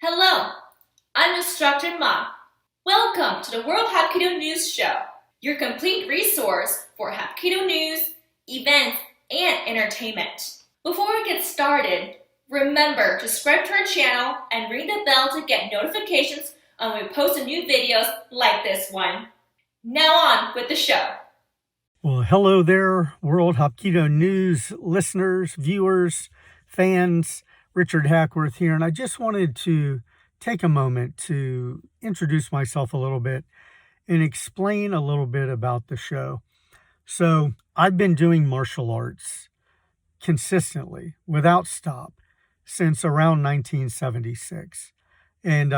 Hello, I'm Instructor Ma. Welcome to the World Hapkido News Show, your complete resource for Hapkido news, events, and entertainment. Before we get started, remember to subscribe to our channel and ring the bell to get notifications when we post new videos like this one. Now on with the show. Well, hello there, World Hapkido News listeners, viewers, fans. Richard Hackworth here, and I just wanted to take a moment to introduce myself a little bit and explain a little bit about the show. So, I've been doing martial arts consistently, without stop, since around 1976. And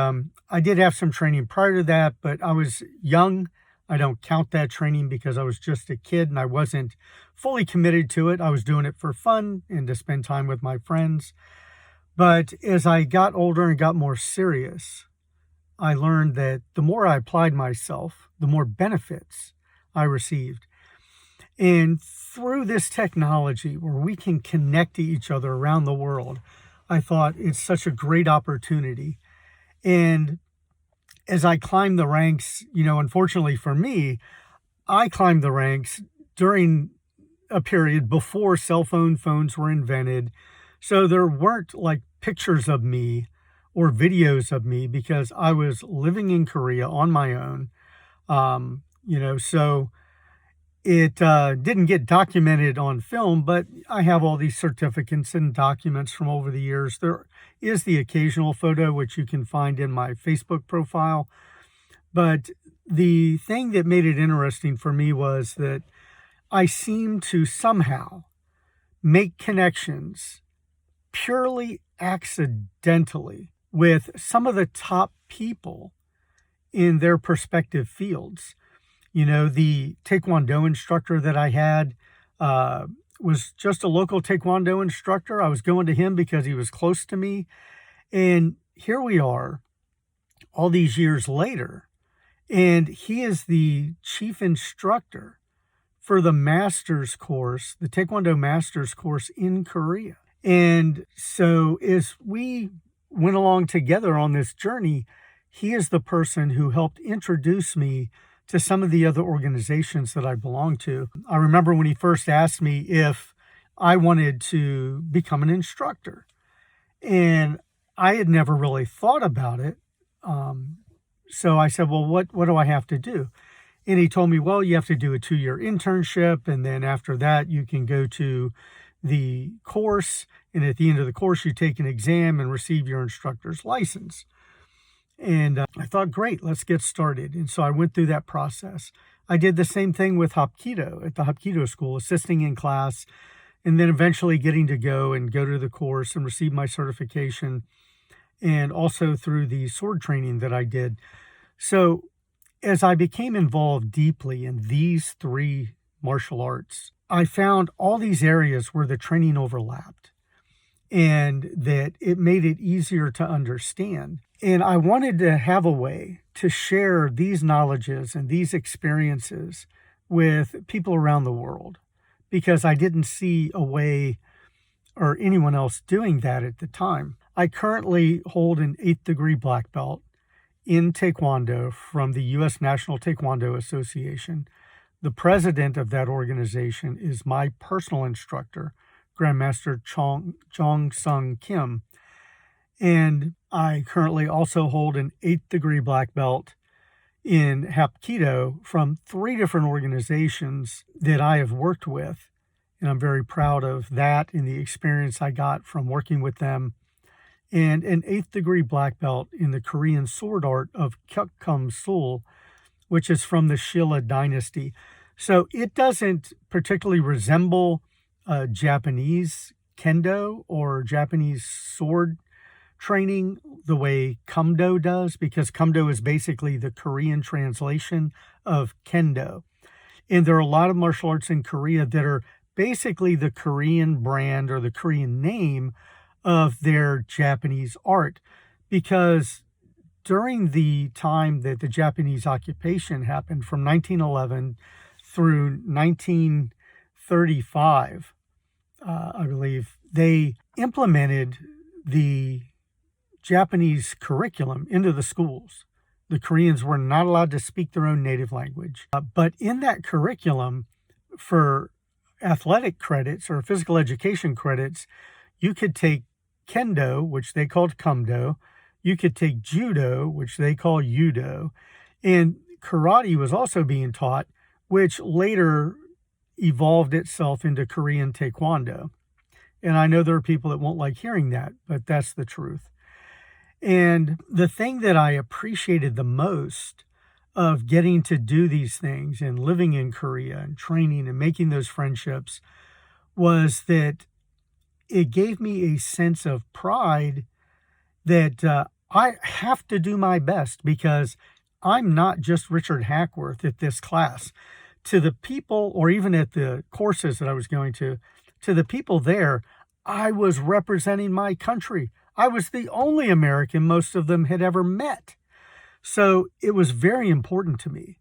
I did have some training prior to that, but I was young. I don't count that training because I was just a kid and I wasn't fully committed to it. I was doing it for fun and to spend time with my friends. But as I got older and got more serious, I learned that the more I applied myself, the more benefits I received. And through this technology where we can connect to each other around the world, I thought it's such a great opportunity. And as I climbed the ranks, unfortunately for me, I climbed the ranks during a period before cell phones were invented. So there weren't like pictures of me or videos of me because I was living in Korea on my own. So it didn't get documented on film, but I have all these certificates and documents from over the years. There is the occasional photo, which you can find in my Facebook profile. But the thing that made it interesting for me was that I seemed to somehow make connections purely accidentally with some of the top people in their respective fields. The Taekwondo instructor that I had was just a local Taekwondo instructor. I was going to him because he was close to me. And here we are all these years later, and he is the chief instructor for the master's course, the Taekwondo master's course in Korea. And so as we went along together on this journey, he is the person who helped introduce me to some of the other organizations that I belong to. I remember when he first asked me if I wanted to become an instructor. And I had never really thought about it. So I said, well, what do I have to do? And he told me, well, you have to do a 2-year internship. And then after that, you can go to the course. And at the end of the course, you take an exam and receive your instructor's license. And I thought, great, let's get started. And so I went through that process. I did the same thing with Hapkido at the Hapkido school, assisting in class, and then eventually getting to go to the course and receive my certification, and also through the sword training that I did. So as I became involved deeply in these 3 martial arts, I found all these areas where the training overlapped and that it made it easier to understand. And I wanted to have a way to share these knowledges and these experiences with people around the world because I didn't see a way or anyone else doing that at the time. I currently hold an 8th degree black belt in Taekwondo from the U.S. National Taekwondo Association. The president of that organization is my personal instructor, Grandmaster Chong Sung Kim. And I currently also hold an 8th degree black belt in Hapkido from 3 different organizations that I have worked with. And I'm very proud of that and the experience I got from working with them. And an 8th degree black belt in the Korean sword art of Kyeokkum Sul, which is from the Shilla dynasty. So it doesn't particularly resemble Japanese kendo or Japanese sword training the way Kumdo does, because Kumdo is basically the Korean translation of kendo. And there are a lot of martial arts in Korea that are basically the Korean brand or the Korean name of their Japanese art, because during the time that the Japanese occupation happened from 1911 through 1935, I believe, they implemented the Japanese curriculum into the schools. The Koreans were not allowed to speak their own native language. But in that curriculum, for athletic credits or physical education credits, you could take kendo, which they called kumdo. You could take judo, which they call yudo. And karate was also being taught, which later evolved itself into Korean taekwondo. And I know there are people that won't like hearing that, but that's the truth. And the thing that I appreciated the most of getting to do these things and living in Korea and training and making those friendships was that it gave me a sense of pride that I have to do my best, because I'm not just Richard Hackworth at this class. To the people, or even at the courses that I was going to the people there, I was representing my country. I was the only American most of them had ever met. So it was very important to me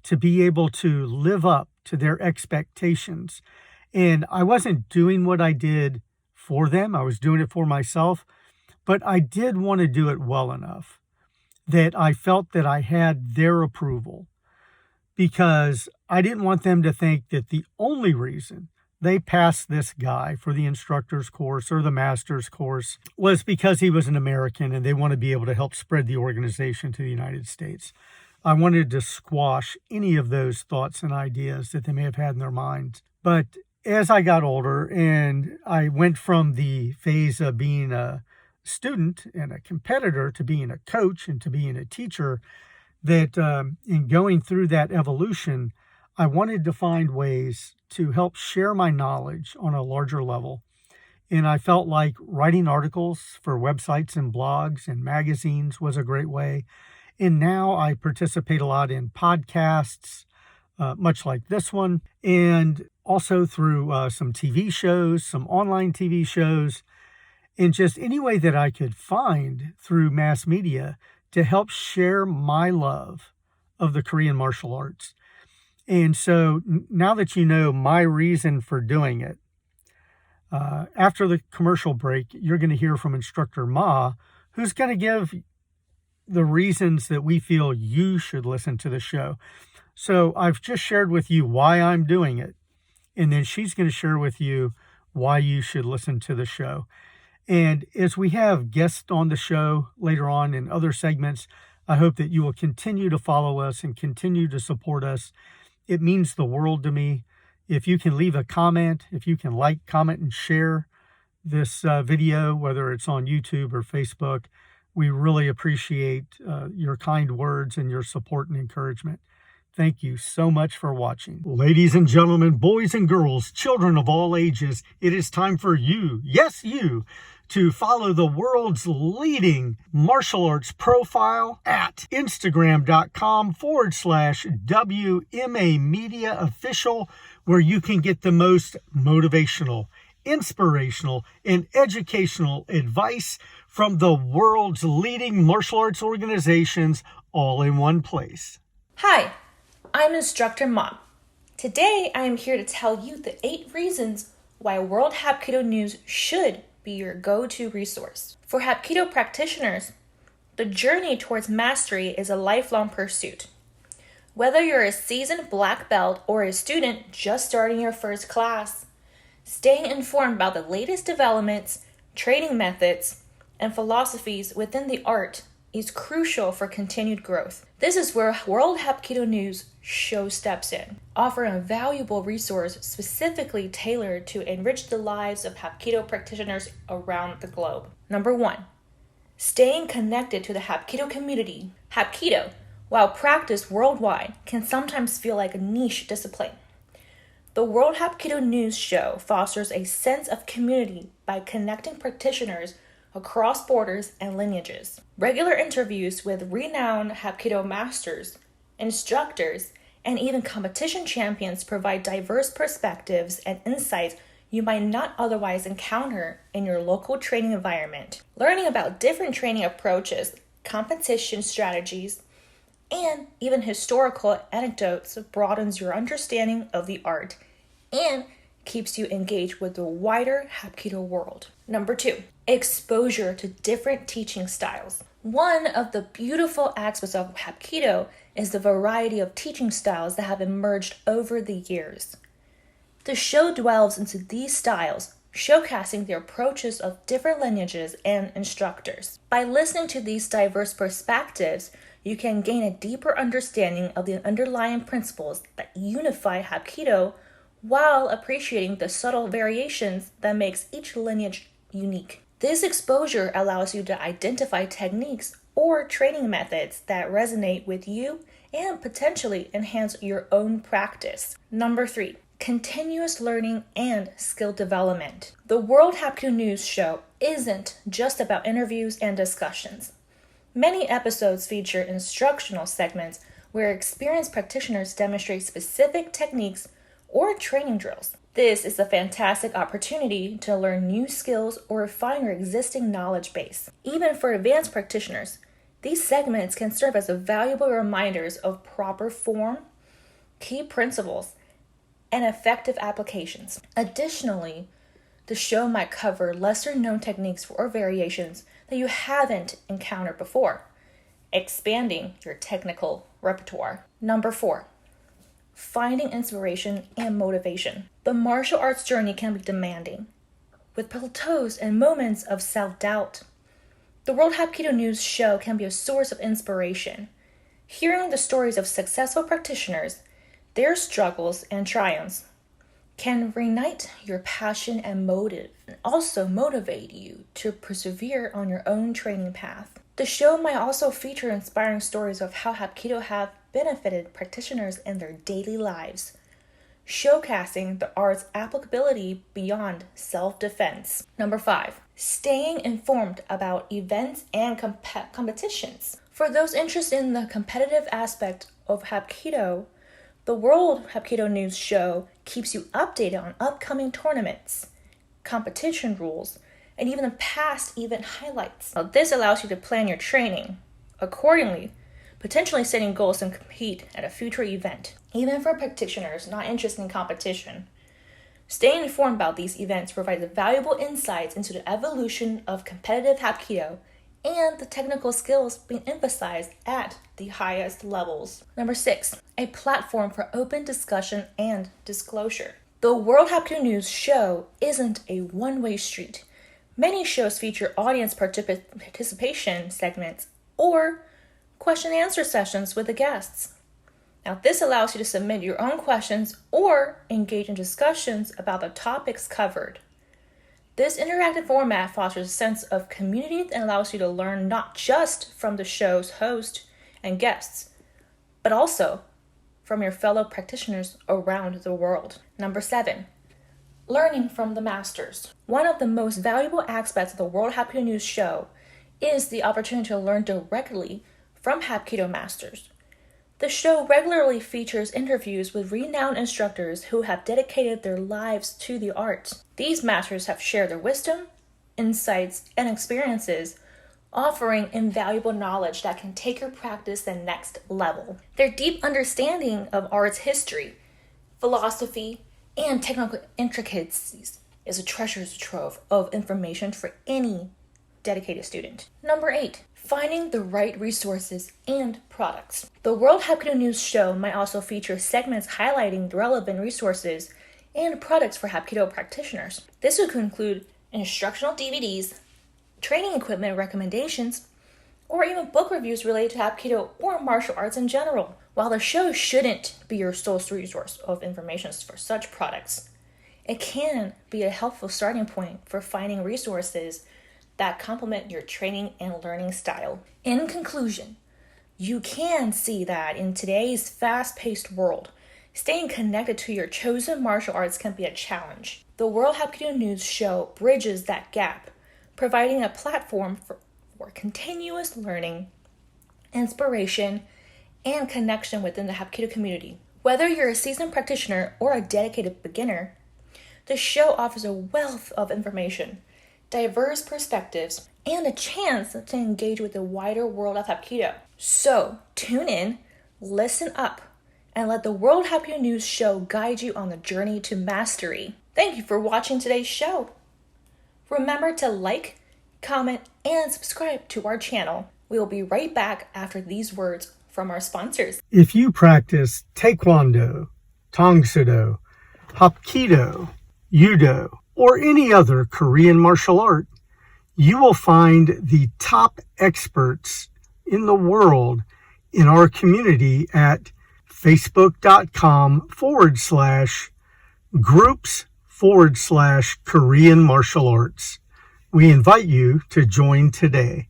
to be able to live up to their expectations. And I wasn't doing what I did for them. I was doing it for myself. But I did want to do it well enough that I felt that I had their approval, because I didn't want them to think that the only reason they passed this guy for the instructor's course or the master's course was because he was an American and they want to be able to help spread the organization to the United States. I wanted to squash any of those thoughts and ideas that they may have had in their minds. But as I got older and I went from the phase of being a student and a competitor to being a coach and to being a teacher, that in going through that evolution, I wanted to find ways to help share my knowledge on a larger level. And I felt like writing articles for websites and blogs and magazines was a great way. And now I participate a lot in podcasts, much like this one, and also through some TV shows, some online TV shows, and just any way that I could find through mass media to help share my love of the Korean martial arts. And so now that you know my reason for doing it, after the commercial break, you're going to hear from Instructor Ma, who's going to give the reasons that we feel you should listen to the show. So I've just shared with you why I'm doing it, and then she's going to share with you why you should listen to the show. And as we have guests on the show later on in other segments, I hope that you will continue to follow us and continue to support us. It means the world to me. If you can leave a comment, if you can like, comment, and share this video, whether it's on YouTube or Facebook, we really appreciate your kind words and your support and encouragement. Thank you so much for watching. Ladies and gentlemen, boys and girls, children of all ages, it is time for you, yes you, to follow the world's leading martial arts profile at Instagram.com/WMA Media Official, where you can get the most motivational, inspirational, and educational advice from the world's leading martial arts organizations all in one place. Hi, I'm Instructor Ma. Today I am here to tell you the 8 reasons why World Hapkido News should be your go-to resource. For Hapkido practitioners, the journey towards mastery is a lifelong pursuit. Whether you're a seasoned black belt or a student just starting your first class, staying informed about the latest developments, training methods, and philosophies within the art is crucial for continued growth. This is where World Hapkido News show steps in, offering a valuable resource specifically tailored to enrich the lives of Hapkido practitioners around the globe. Number 1, staying connected to the Hapkido community. Hapkido, while practiced worldwide, can sometimes feel like a niche discipline. The World Hapkido News show fosters a sense of community by connecting practitioners across borders and lineages. Regular interviews with renowned Hapkido masters, instructors, and even competition champions provide diverse perspectives and insights you might not otherwise encounter in your local training environment. Learning about different training approaches, competition strategies, and even historical anecdotes broadens your understanding of the art and keeps you engaged with the wider Hapkido world. Number 2, exposure to different teaching styles. One of the beautiful aspects of Hapkido is the variety of teaching styles that have emerged over the years. The show delves into these styles, showcasing the approaches of different lineages and instructors. By listening to these diverse perspectives, you can gain a deeper understanding of the underlying principles that unify Hapkido while appreciating the subtle variations that makes each lineage unique. This exposure allows you to identify techniques or training methods that resonate with you and potentially enhance your own practice. Number 3, continuous learning and skill development. The World Hapkido News Show isn't just about interviews and discussions. Many episodes feature instructional segments where experienced practitioners demonstrate specific techniques or training drills. This is a fantastic opportunity to learn new skills or refine your existing knowledge base. Even for advanced practitioners, these segments can serve as valuable reminders of proper form, key principles, and effective applications. Additionally, the show might cover lesser-known techniques or variations that you haven't encountered before, expanding your technical repertoire. Number 4, finding inspiration and motivation. The martial arts journey can be demanding, with plateaus and moments of self-doubt. The World Hapkido News Show can be a source of inspiration. Hearing the stories of successful practitioners, their struggles and triumphs, can reignite your passion and motive, and also motivate you to persevere on your own training path. The show might also feature inspiring stories of how Hapkido have benefited practitioners in their daily lives, showcasing the art's applicability beyond self-defense. Number 5, staying informed about events and competitions. For those interested in the competitive aspect of Hapkido, the World Hapkido News Show keeps you updated on upcoming tournaments, competition rules, and even the past event highlights. Now, this allows you to plan your training accordingly, potentially setting goals to compete at a future event. Even for practitioners not interested in competition, staying informed about these events provides valuable insights into the evolution of competitive Hapkido and the technical skills being emphasized at the highest levels. Number 6, a platform for open discussion and disclosure. The World Hapkido News Show isn't a one-way street. Many shows feature audience participation segments or question and answer sessions with the guests. Now, this allows you to submit your own questions or engage in discussions about the topics covered. This interactive format fosters a sense of community and allows you to learn not just from the show's host and guests, but also from your fellow practitioners around the world. Number 7, learning from the masters. One of the most valuable aspects of the World Hapkido News Show is the opportunity to learn directly from Hapkido masters. The show regularly features interviews with renowned instructors who have dedicated their lives to the art. These masters have shared their wisdom, insights, and experiences, offering invaluable knowledge that can take your practice to the next level. Their deep understanding of art's history, philosophy, and technical intricacies is a treasure trove of information for any dedicated student. Number 8, finding the right resources and products. The World Hapkido News Show might also feature segments highlighting the relevant resources and products for Hapkido practitioners. This would include instructional DVDs, training equipment recommendations, or even book reviews related to Hapkido or martial arts in general. While the show shouldn't be your sole resource of information for such products, it can be a helpful starting point for finding resources that complement your training and learning style. In conclusion, you can see that in today's fast-paced world, staying connected to your chosen martial arts can be a challenge. The World Hapkido News Show bridges that gap, providing a platform for continuous learning, inspiration, and connection within the Hapkido community. Whether you're a seasoned practitioner or a dedicated beginner, the show offers a wealth of information, diverse perspectives, and a chance to engage with the wider world of Hapkido. So, tune in, listen up, and let the World Hapkido News Show guide you on the journey to mastery. Thank you for watching today's show. Remember to like, comment, and subscribe to our channel. We will be right back after these words from our sponsors. If you practice Taekwondo, Tang Soo Do, Hapkido, Judo, or any other Korean martial art, you will find the top experts in the world in our community at facebook.com/groups/Korean martial arts. We invite you to join today.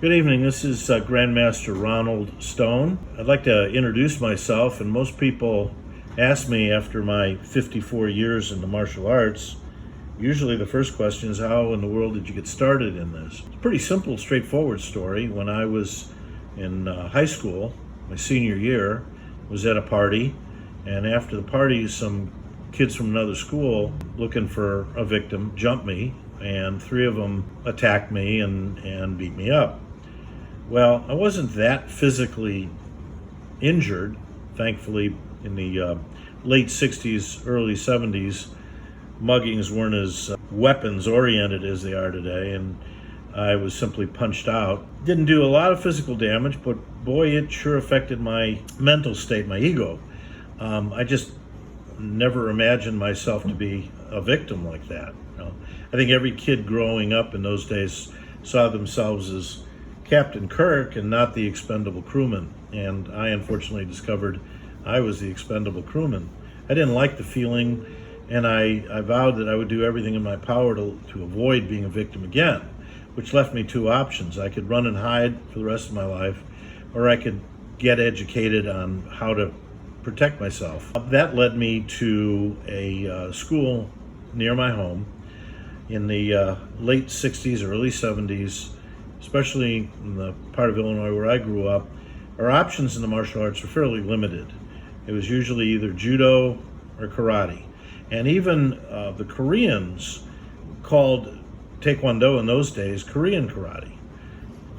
Good evening, this is Grandmaster Ronald Stone. I'd like to introduce myself, and most people ask me after my 54 years in the martial arts, usually the first question is, how in the world did you get started in this? It's a pretty simple, straightforward story. When I was in high school, my senior year, was at a party, and after the party, some kids from another school looking for a victim jumped me, and 3 of them attacked me and beat me up. Well, I wasn't that physically injured. Thankfully, in the late 60s, early 70s, muggings weren't as weapons oriented as they are today, and I was simply punched out. Didn't do a lot of physical damage, but boy, it sure affected my mental state, my ego. I just never imagined myself to be a victim like that. I think every kid growing up in those days saw themselves as Captain Kirk and not the expendable crewman. And I unfortunately discovered I was the expendable crewman. I didn't like the feeling, and I vowed that I would do everything in my power to avoid being a victim again, which left me 2 options. I could run and hide for the rest of my life, or I could get educated on how to protect myself. That led me to a school near my home in the late 60s, early 70s, especially in the part of Illinois where I grew up. Our options in the martial arts were fairly limited. It was usually either judo or karate. And even the Koreans called Taekwondo in those days Korean karate.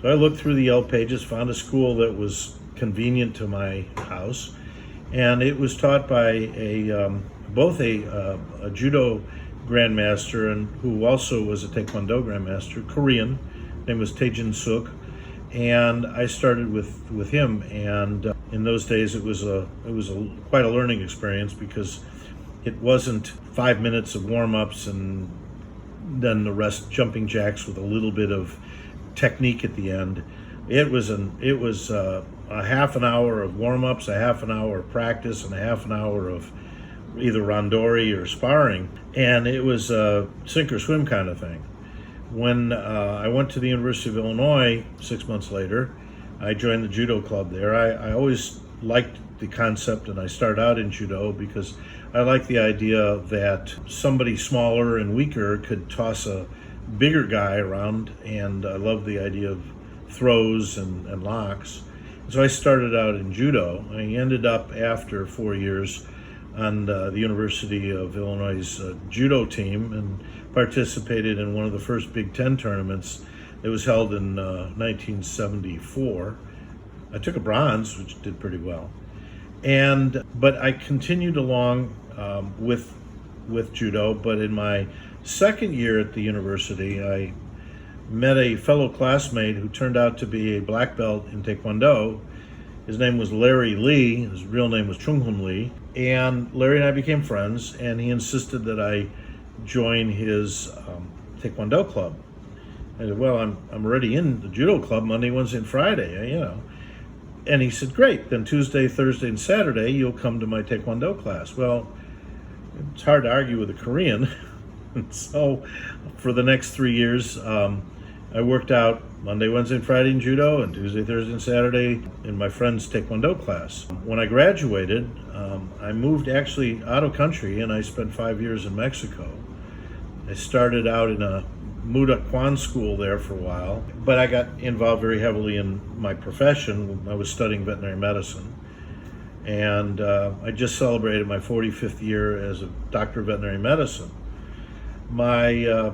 So I looked through the Yelp pages, found a school that was convenient to my house, and it was taught by both a judo grandmaster and who also was a Taekwondo grandmaster, Korean. His name was Taejin Suk, and I started with him. And in those days, it was quite a learning experience, because it wasn't 5 minutes of warm-ups and then the rest jumping jacks with a little bit of technique at the end. It was a half an hour of warm-ups, a half an hour of practice, and a half an hour of either randori or sparring, and it was a sink or swim kind of thing. When I went to the University of Illinois 6 months later, I joined the judo club there. I always liked the concept, and I started out in judo because I liked the idea that somebody smaller and weaker could toss a bigger guy around, and I loved the idea of throws and locks. So I started out in judo. I ended up, after 4 years, on the University of Illinois' judo team, and participated in one of the first Big Ten tournaments that was held in 1974. I took a bronze, which did pretty well. But I continued along with judo. But in my second year at the university, I met a fellow classmate who turned out to be a black belt in Taekwondo. His name was Larry Lee. His real name was Chung Hoon Lee. And Larry and I became friends, and he insisted that I join his Taekwondo club. I said, well, I'm already in the judo club Monday, Wednesday, and Friday, And he said, great, then Tuesday, Thursday, and Saturday, you'll come to my Taekwondo class. Well, it's hard to argue with a Korean. And so for the next 3 years, I worked out Monday, Wednesday, and Friday in judo, and Tuesday, Thursday, and Saturday in my friend's Taekwondo class. When I graduated, I moved actually out of country, and I spent 5 years in Mexico. I started out in a Muda Kwan school there for a while, but I got involved very heavily in my profession. I was studying veterinary medicine, and I just celebrated my 45th year as a doctor of veterinary medicine. My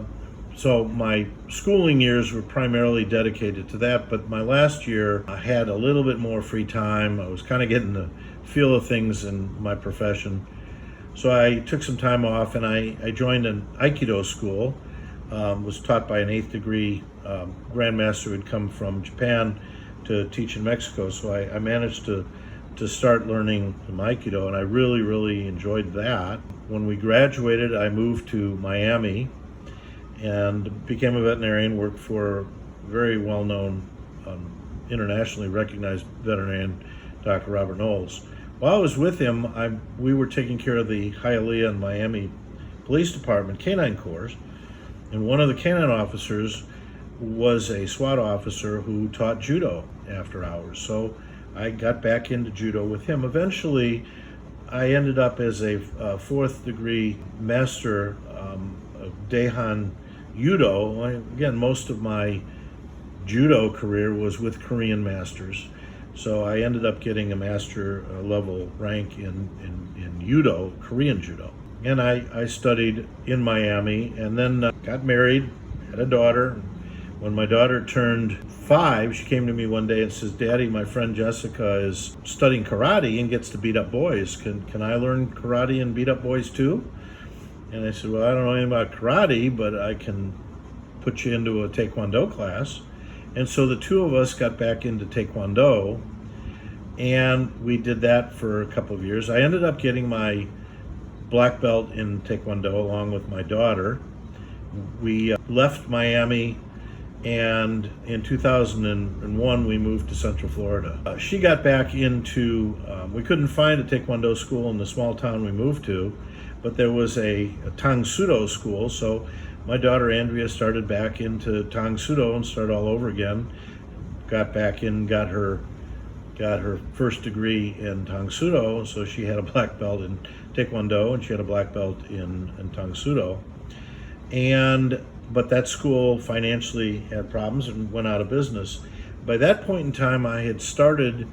So my schooling years were primarily dedicated to that, but my last year I had a little bit more free time. I was kind of getting the feel of things in my profession. So I took some time off and I joined an Aikido school, was taught by an 8th degree grandmaster who had come from Japan to teach in Mexico. So I managed to start learning Aikido, and I really enjoyed that. When we graduated, I moved to Miami and became a veterinarian, worked for a very well-known, internationally recognized veterinarian, Dr. Robert Knowles. While I was with him, we were taking care of the Hialeah and Miami Police Department Canine Corps, and one of the canine officers was a SWAT officer who taught judo after hours. So I got back into judo with him. Eventually, I ended up as a 4th degree master of Daehan Judo. Again, most of my judo career was with Korean masters. So I ended up getting a master level rank in judo, Korean judo. And I studied in Miami and then got married, had a daughter. When my daughter turned 5, she came to me one day and says, "Daddy, my friend Jessica is studying karate and gets to beat up boys. Can I learn karate and beat up boys too?" And I said, "Well, I don't know anything about karate, but I can put you into a taekwondo class." And so the two of us got back into taekwondo, and we did that for a couple of years. I ended up getting my black belt in taekwondo along with my daughter. We left Miami, and in 2001 we moved to Central Florida. She got back into, we couldn't find a taekwondo school in the small town we moved to, but there was a Tang Sudo school, so my daughter Andrea started back into Tang Sudo and started all over again. Got back in, got her first degree in Tang Sudo, so she had a black belt in taekwondo and she had a black belt in Tang Sudo. But that school financially had problems and went out of business. By that point in time, I had started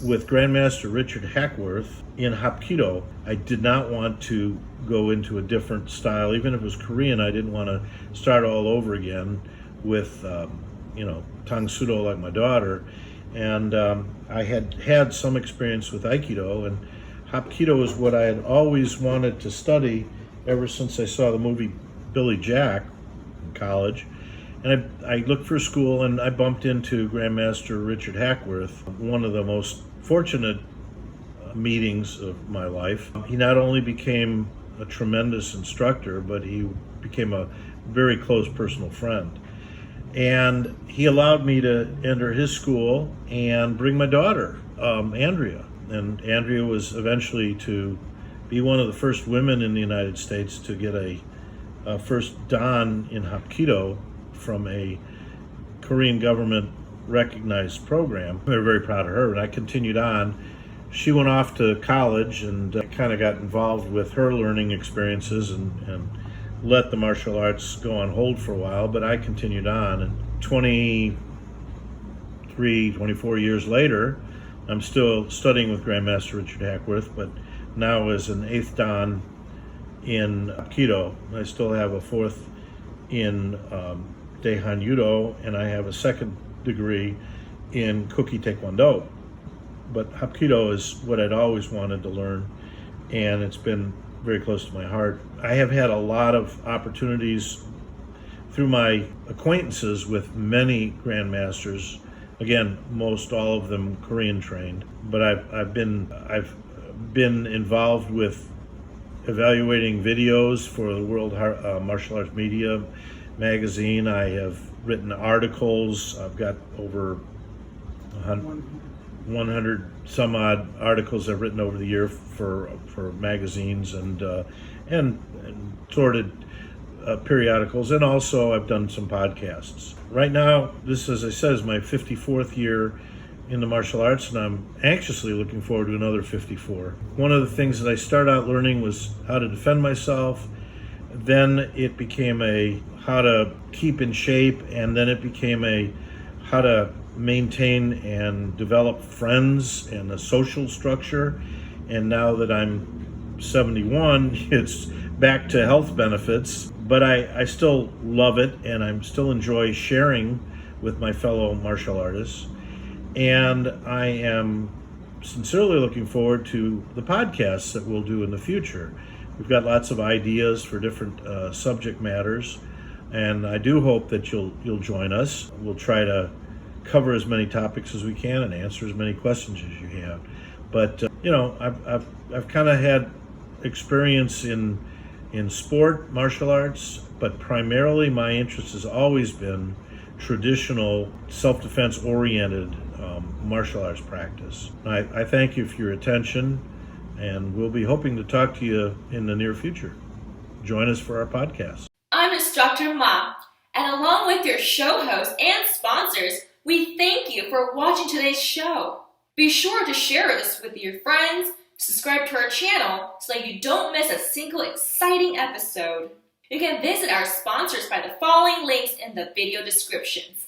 with Grandmaster Richard Hackworth in Hapkido. I did not want to go into a different style. Even if it was Korean, I didn't want to start all over again with, Tang Sudo like my daughter. And I had some experience with Aikido, and Hapkido is what I had always wanted to study ever since I saw the movie Billy Jack in college. And I looked for a school, and I bumped into Grandmaster Richard Hackworth, one of the most fortunate meetings of my life. He not only became a tremendous instructor, but he became a very close personal friend. And he allowed me to enter his school and bring my daughter, Andrea. And Andrea was eventually to be one of the first women in the United States to get a first Dan in Hapkido from a Korean government recognized program. We were very proud of her, and I continued on. She went off to college, and I kind of got involved with her learning experiences and let the martial arts go on hold for a while, but I continued on. And 24 years later, I'm still studying with Grandmaster Richard Hackworth, but now as an 8th Dan in Hapkido. I still have a 4th in Daehan Judo, and I have a 2nd degree in Kuki Taekwondo. But Hapkido is what I'd always wanted to learn, and it's been very close to my heart. I have had a lot of opportunities through my acquaintances with many grandmasters. Again, most all of them Korean trained, but I've been involved with evaluating videos for the World Martial Arts Media magazine. I have written articles. I've got over 100 some odd articles I've written over the year for magazines and sorted periodicals, and also I've done some podcasts. Right now, this, as I said, is my 54th year in the martial arts, and I'm anxiously looking forward to another 54. One of the things that I started out learning was how to defend myself. Then it became a how to keep in shape, and then it became a how to maintain and develop friends and a social structure. And now that I'm 71, it's back to health benefits. but I still love it, and I still enjoy sharing with my fellow martial artists. And I am sincerely looking forward to the podcasts that we'll do in the future. We've got lots of ideas for different subject matters, and I do hope that you'll join us. We'll try to cover as many topics as we can and answer as many questions as you have. But I've kind of had experience in sport, martial arts, but primarily my interest has always been traditional, self-defense oriented martial arts practice. I thank you for your attention, and we'll be hoping to talk to you in the near future. Join us for our podcast. I'm Instructor Ma, and along with your show hosts and sponsors, we thank you for watching today's show. Be sure to share this with your friends, subscribe to our channel so that you don't miss a single exciting episode. You can visit our sponsors by the following links in the video descriptions.